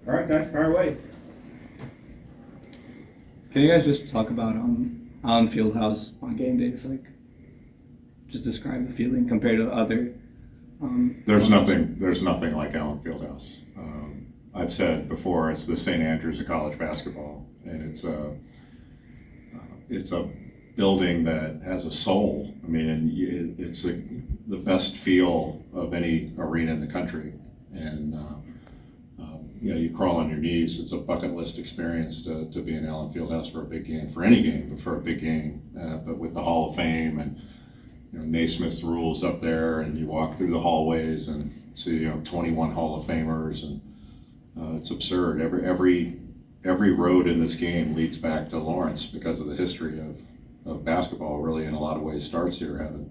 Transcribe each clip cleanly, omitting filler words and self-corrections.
All right, guys, fire away. Can you guys just talk about Allen Fieldhouse on game days? Like, just describe the feeling compared to other. There's nothing like Allen Fieldhouse. I've said before, it's the St. Andrews of college basketball, and it's a building that has a soul. I mean, and it's the best feel of any arena in the country, and you crawl on your knees. It's a bucket list experience to be in Allen Fieldhouse for a big game, for any game, but for a big game. But with the Hall of Fame and Naismith's rules up there, and you walk through the hallways and see 21 Hall of Famers, and it's absurd. Every road in this game leads back to Lawrence because of the history of basketball. Really, in a lot of ways, starts here. Having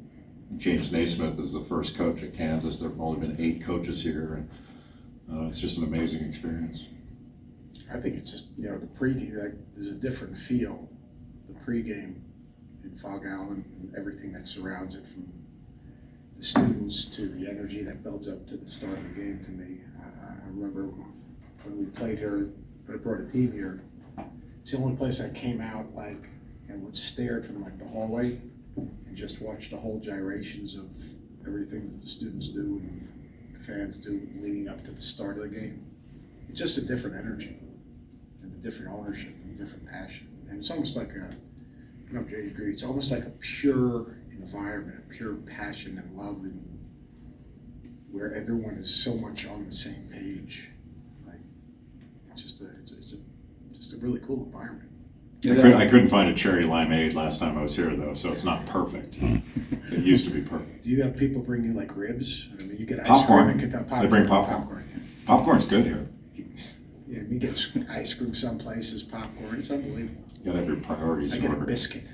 James Naismith as the first coach at Kansas, there have only been 8 coaches here, and it's just an amazing experience. I think it's just the pregame. There's a different feel. The pregame in Fog Allen and everything that surrounds it, from the students to the energy that builds up to the start of the game. To me, I remember when we played here, but I brought a team here. It's the only place I came out and would stare from the hallway and just watch the whole gyrations of everything that the students do and the fans do leading up to the start of the game. It's just a different energy and a different ownership and a different passion. And it's almost like Jay agreed, it's almost like a pure environment, a pure passion and love, and where everyone is so much on the same page. It's just a really cool environment. I couldn't find a cherry limeade last time I was here, though, so it's not perfect. It used to be perfect. Do you have people bring you you get ice Popcorn. cream and get popcorn? They bring popcorn. Popcorn's good here. Yeah, we get ice cream some places, popcorn. It's unbelievable. You got every priorities I in get a order. biscuit.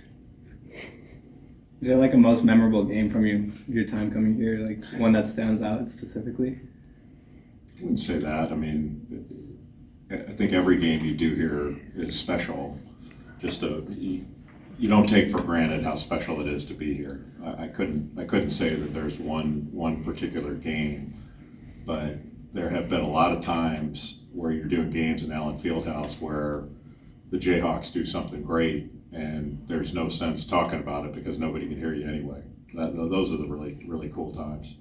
Is there a most memorable game from your time coming here? Like one that stands out specifically? I wouldn't say that. I mean, I think every game you do here is special. You don't take for granted how special it is to be here. I couldn't say that there's one particular game, but there have been a lot of times where you're doing games in Allen Fieldhouse where the Jayhawks do something great and there's no sense talking about it because nobody can hear you anyway. Those are the really cool times.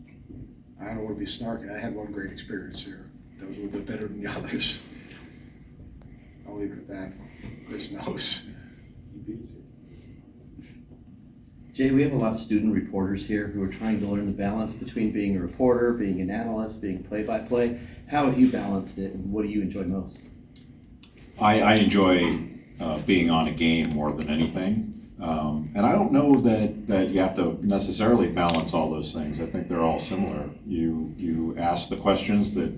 I don't want to be snarky. I had one great experience here. That was a little bit better than the others. I'll leave it at that. Chris knows. Jay, we have a lot of student reporters here who are trying to learn the balance between being a reporter, being an analyst, being play-by-play. How have you balanced it, and what do you enjoy most? I enjoy being on a game more than anything. And I don't know that you have to necessarily balance all those things. I think they're all similar. You ask the questions that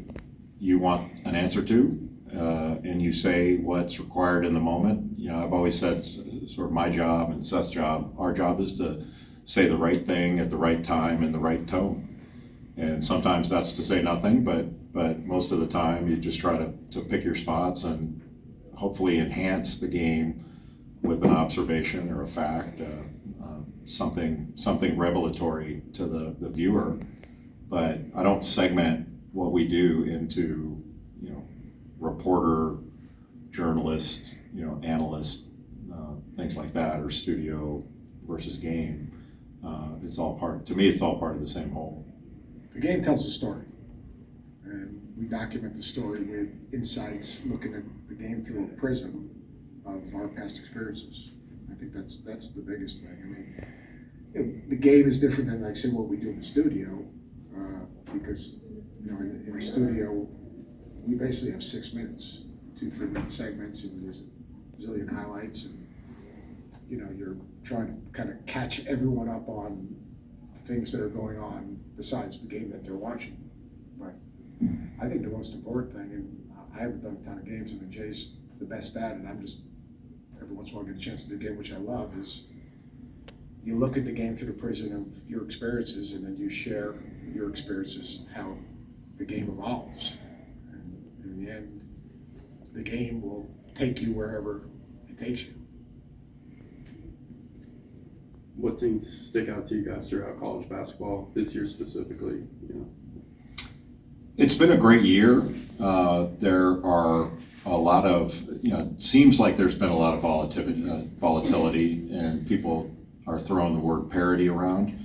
you want an answer to, and you say what's required in the moment. I've always said sort of my job and Seth's job, our job is to say the right thing at the right time in the right tone. And sometimes that's to say nothing, but most of the time you just try to pick your spots and hopefully enhance the game with an observation or a fact, something revelatory to the viewer. But I don't segment what we do into reporter, journalist, analyst, things like that, or studio versus game. It's all part of the same whole. The game tells a story, and we document the story with insights, looking at the game through a prism of our past experiences. I think that's the biggest thing. I mean, the game is different than say what we do in the studio, because in the studio we basically have 6 minutes, 2-3 minute segments, and there's a zillion highlights, and you're trying to kind of catch everyone up on things that are going on besides the game that they're watching. But I think the most important thing, and I haven't done a ton of games, and Jay's the best at it, and I'm just every once in a while get a chance to do a game, which I love, is you look at the game through the prism of your experiences, and then you share your experiences, how the game evolves. And in the end, the game will take you wherever it takes you. What things stick out to you guys throughout college basketball this year specifically? It's been a great year. there are a lot of, it seems like there's been a lot of volatility, and people are throwing the word parity around.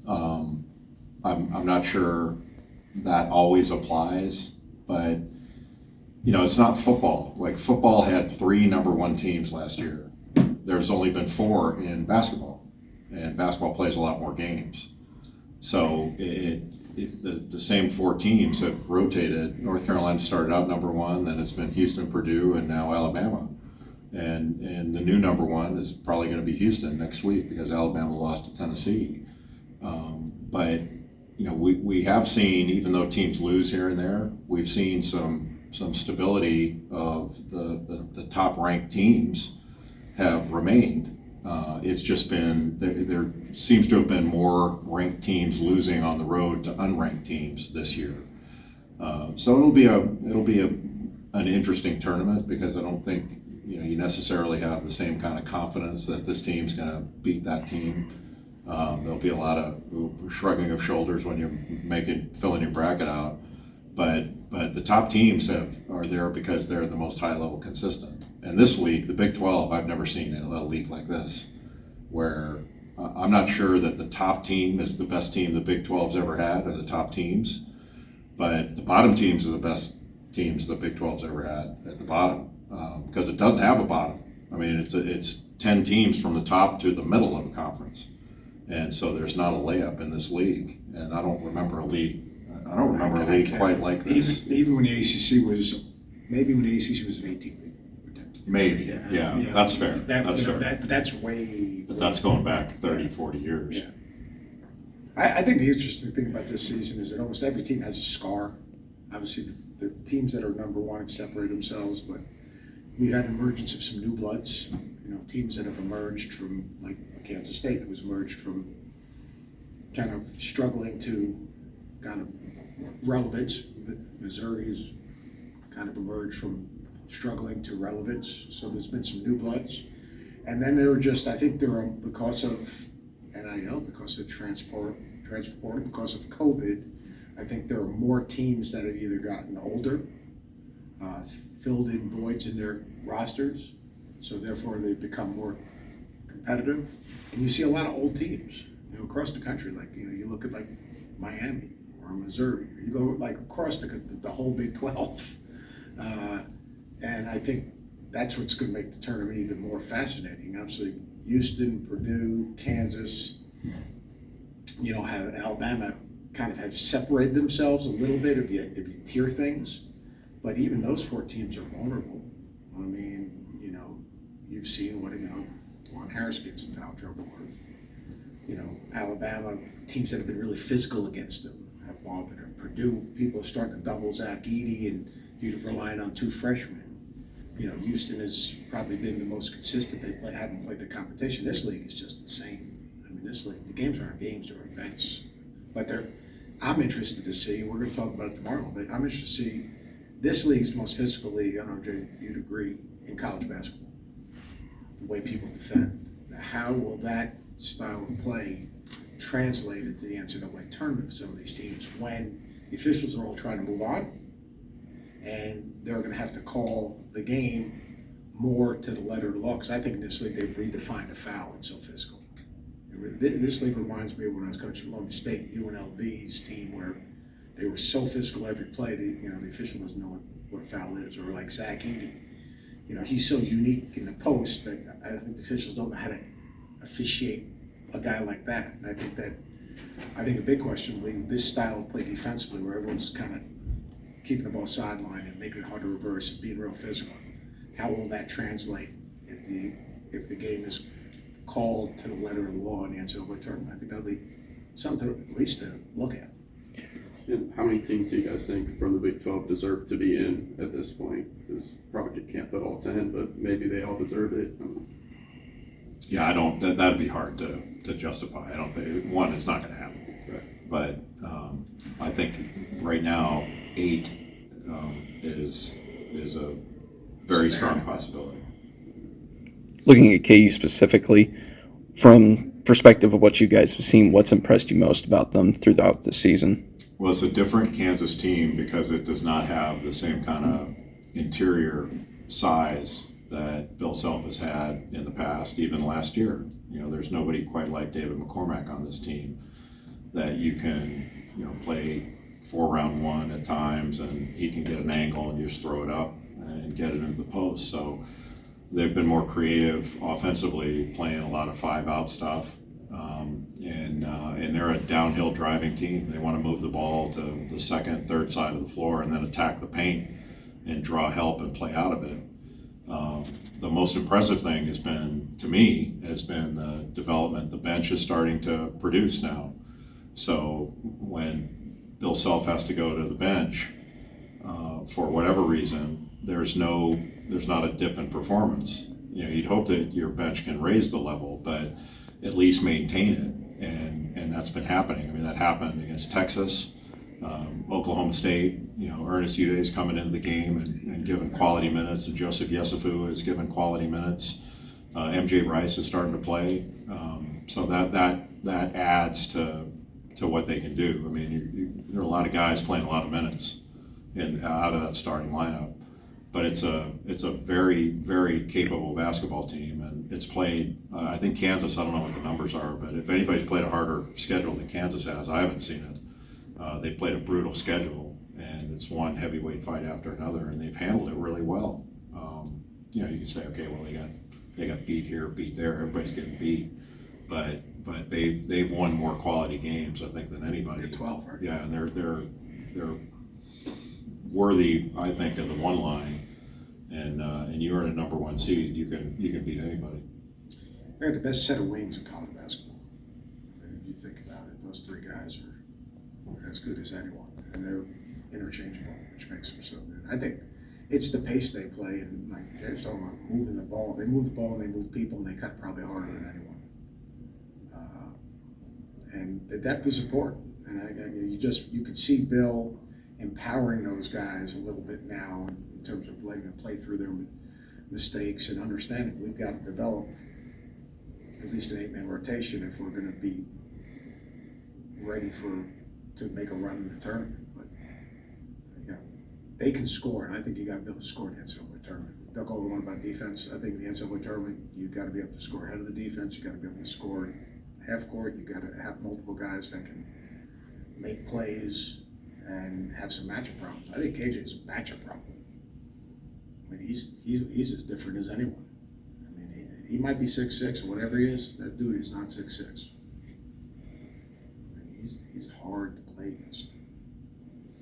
I'm not sure that always applies, but it's not football. Like, football had 3 number 1 teams last year. There's only been 4 in basketball, and basketball plays a lot more games. So the same 4 teams have rotated. North Carolina started out number 1, then it's been Houston, Purdue, and now Alabama. And the new number 1 is probably going to be Houston next week because Alabama lost to Tennessee. But we have seen, even though teams lose here and there, we've seen some stability of the top ranked teams have remained. It's just been, there seems to have been more ranked teams losing on the road to unranked teams this year. So it'll be an interesting tournament because I don't think you necessarily have the same kind of confidence that this team's going to beat that team. There'll be a lot of shrugging of shoulders when you're filling your bracket out, but the top teams are there because they're the most high level consistent. And this league, the Big 12, I've never seen a league like this, where I'm not sure that the top team is the best team the Big 12's ever had, or the top teams, but the bottom teams are the best teams the Big 12's ever had at the bottom, because it doesn't have a bottom. I mean, it's 10 teams from the top to the middle of a conference. And so there's not a layup in this league, and I don't remember a league quite like this. Even when the ACC was, maybe when the ACC was an 18 league. Maybe, yeah, that's fair. That's fair. That's way. But that's going back 30, 40 years. Yeah. I think the interesting thing about this season is that almost every team has a scar. Obviously, the teams that are number 1 have separated themselves, but we've had emergence of some new bloods. Teams that have emerged from, like Kansas State, was emerged from kind of struggling to kind of relevance. Missouri has kind of emerged from struggling to relevance. So there's been some new bloods. And then I think there are, because of NIL, because of transport, because of COVID, I think there are more teams that have either gotten older, filled in voids in their rosters, so therefore they've become more competitive. And you see a lot of old teams, across the country. Like, you look at like Miami or Missouri, or you go like across the whole Big 12. And I think that's what's going to make the tournament even more fascinating. Obviously, Houston, Purdue, Kansas, have Alabama kind of have separated themselves a little bit if you tier things. But even those 4 teams are vulnerable. I mean, you've seen what, Juan Harris gets in foul trouble with. Alabama, teams that have been really physical against them have bothered them. Purdue, people are starting to double Zach Edey, and you're relying on 2 freshmen. Houston has probably been the most consistent. They haven't played the competition. This league is just insane. I mean, this league, the games aren't games, they're events. But I'm interested to see, we're going to talk about it tomorrow, but I'm interested to see, this league's the most physical league, I don't know, Jay, you'd agree, in college basketball. The way people defend. Now, how will that style of play translate into the NCAA tournament for some of these teams when the officials are all trying to move on and they're going to have to call the game more to the letter of the law? Because I think in this league they've redefined a foul. It's so physical. This league reminds me of when I was coaching Long State, UNLV's team, where they were so physical every play, the official doesn't know what a foul is. Or like Zach Edey. He's so unique in the post that I think the officials don't know how to officiate a guy like that. And I think a big question will be this style of play defensively, where everyone's kind of keeping the ball sideline and making it hard to reverse and being real physical. How will that translate if the game is called to the letter of the law in the NCAA tournament? I think that'll be something at least to look at. And how many teams do you guys think from the Big 12 deserve to be in at this point? Because probably can't put all 10, but maybe they all deserve it. Yeah, I don't. That'd be hard to justify. I don't think. One, it's not going to happen. Right. But I think right now 8 is a very strong possibility. Looking at KU specifically, from perspective of what you guys have seen, what's impressed you most about them throughout the season? Well, it's a different Kansas team because it does not have the same kind of interior size that Bill Self has had in the past, even last year. You know, there's nobody quite like David McCormack on this team that you can, you know, play 4-round-1 at times and he can get an angle and you just throw it up and get it into the post. So they've been more creative offensively, playing a lot of 5-out stuff. And they're a downhill driving team. They want to move the ball to the second, third side of the floor and then attack the paint and draw help and play out of it. The most impressive thing has been, to me, has been the development. The bench is starting to produce now. So when Bill Self has to go to the bench, for whatever reason, there's not a dip in performance. You know, you'd hope that your bench can raise the level, but at least maintain it. And that's been happening. I mean, that happened against Texas, Oklahoma State. You know, Ernest Uday's coming into the game and giving quality minutes, and Joseph Yesufu is giving quality minutes. MJ Rice is starting to play. So that adds to what they can do. I mean, there are a lot of guys playing a lot of minutes out of that starting lineup. But it's a very, very capable basketball team, and it's played. I think Kansas. I don't know what the numbers are, but if anybody's played a harder schedule than Kansas has, I haven't seen it. They played a brutal schedule, and it's one heavyweight fight after another, and they've handled it really well. You know, you can say, okay, well they got beat here, beat there. Everybody's getting beat, but they've won more quality games, I think, than anybody. They're 12, right? Yeah, and they're worthy, I think, of the one line, and you're in a number 1 seed. You can beat anybody. They're the best set of wings in college basketball. If you think about it, those 3 guys are as good as anyone, and they're interchangeable, which makes them so good. I think it's the pace they play, and like Jay was talking about, moving the ball. They move the ball, and they move people, and they cut probably harder than anyone. And the depth is important, and you could see Bill empowering those guys a little bit now in terms of letting them play through their mistakes and understanding we've got to develop at least an 8-man rotation if we're going to be ready to make a run in the tournament. But you know, they can score, and I think you got to be able to score in the NCAA tournament. Don't go over one about defense. I think in the NCAA tournament you got to be able to score ahead of the defense. You got to be able to score half court. You got to have multiple guys that can make plays and have some matchup problems. I think KJ's a matchup problem. I mean, he's as different as anyone. I mean, he might be 6'6" or whatever he is. That dude is not 6'6". I mean, he's hard to play against.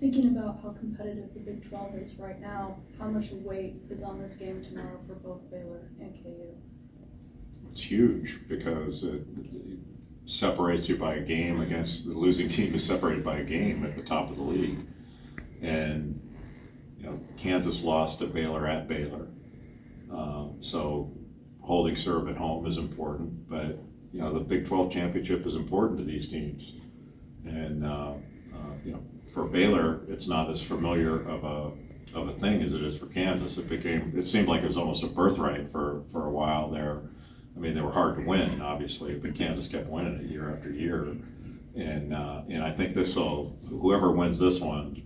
Thinking about how competitive the Big 12 is right now, how much weight is on this game tomorrow for both Baylor and KU? It's huge because it separates you by a game against the losing team is separated by a game at the top of the league. And, you know, Kansas lost to Baylor at Baylor. So holding serve at home is important, but, you know, the Big 12 championship is important to these teams. And, you know, for Baylor, it's not as familiar of a thing as it is for Kansas. It seemed like it was almost a birthright for a while there. I mean, they were hard to win, obviously, but Kansas kept winning it year after year. And I think whoever wins this one,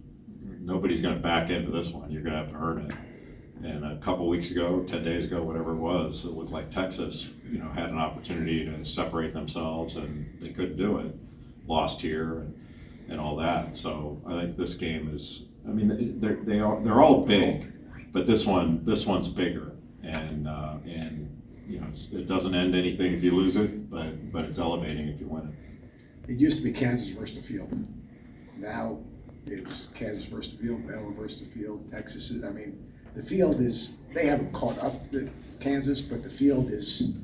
nobody's going to back into this one. You're going to have to earn it. And a couple weeks ago, 10 days ago, whatever it was, it looked like Texas, you know, had an opportunity to separate themselves, and they couldn't do it. Lost here and all that. So I think this game is. I mean, they're all big, but this one's bigger, and you know, it doesn't end anything if you lose it, but it's elevating if you win it. It used to be Kansas versus the field. Now it's Kansas versus the field, Baylor versus the field, Texas is. I mean, the field is. They haven't caught up to Kansas, but the field is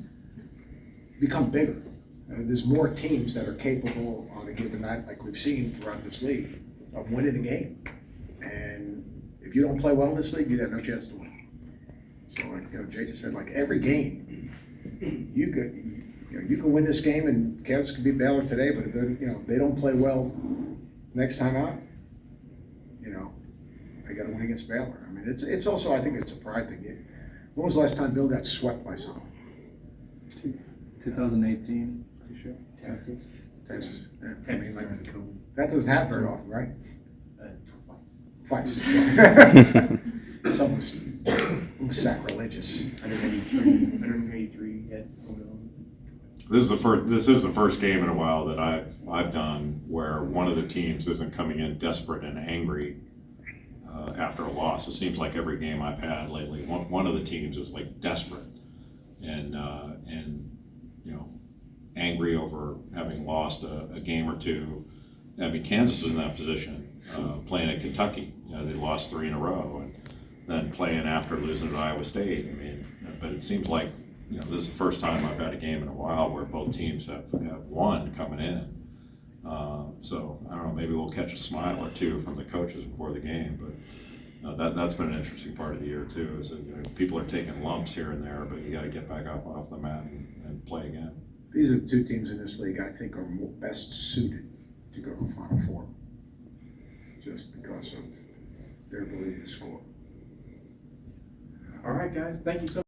become bigger. There's more teams that are capable on a given night, like we've seen throughout this league, of winning a game. And if you don't play well in this league, you got no chance to win. So, like, you know, Jay just said, like every game, you can win this game, and Kansas could beat Baylor today. But if they don't play well next time out, you know, they got to win against Baylor. I mean, it's also, I think it's a pride thing. When was the last time Bill got swept by someone? 2018, pretty sure. Texas. Texas. Yeah. I Texas mean, like, during COVID. that doesn't happen very often, right? Twice. Twice. It's almost sacrilegious. 183 at Oklahoma. This is the first game in a while that I've done where one of the teams isn't coming in desperate and angry after a loss. It seems like every game I've had lately, one of the teams is like desperate and you know, angry over having lost a game or two. I mean, Kansas was in that position playing at Kentucky. You know, they lost 3 in a row, and then playing after losing at Iowa State. I mean, but it seems like, you know, this is the first time I've had a game in a while where both teams have won coming in. So I don't know, maybe we'll catch a smile or two from the coaches before the game, but that's been an interesting part of the year too, is that, you know, people are taking lumps here and there, but you got to get back up off the mat and play again. These are the two teams in this league I think are best suited to go to the Final Four, just because of their ability to score. All right, guys, thank you so much.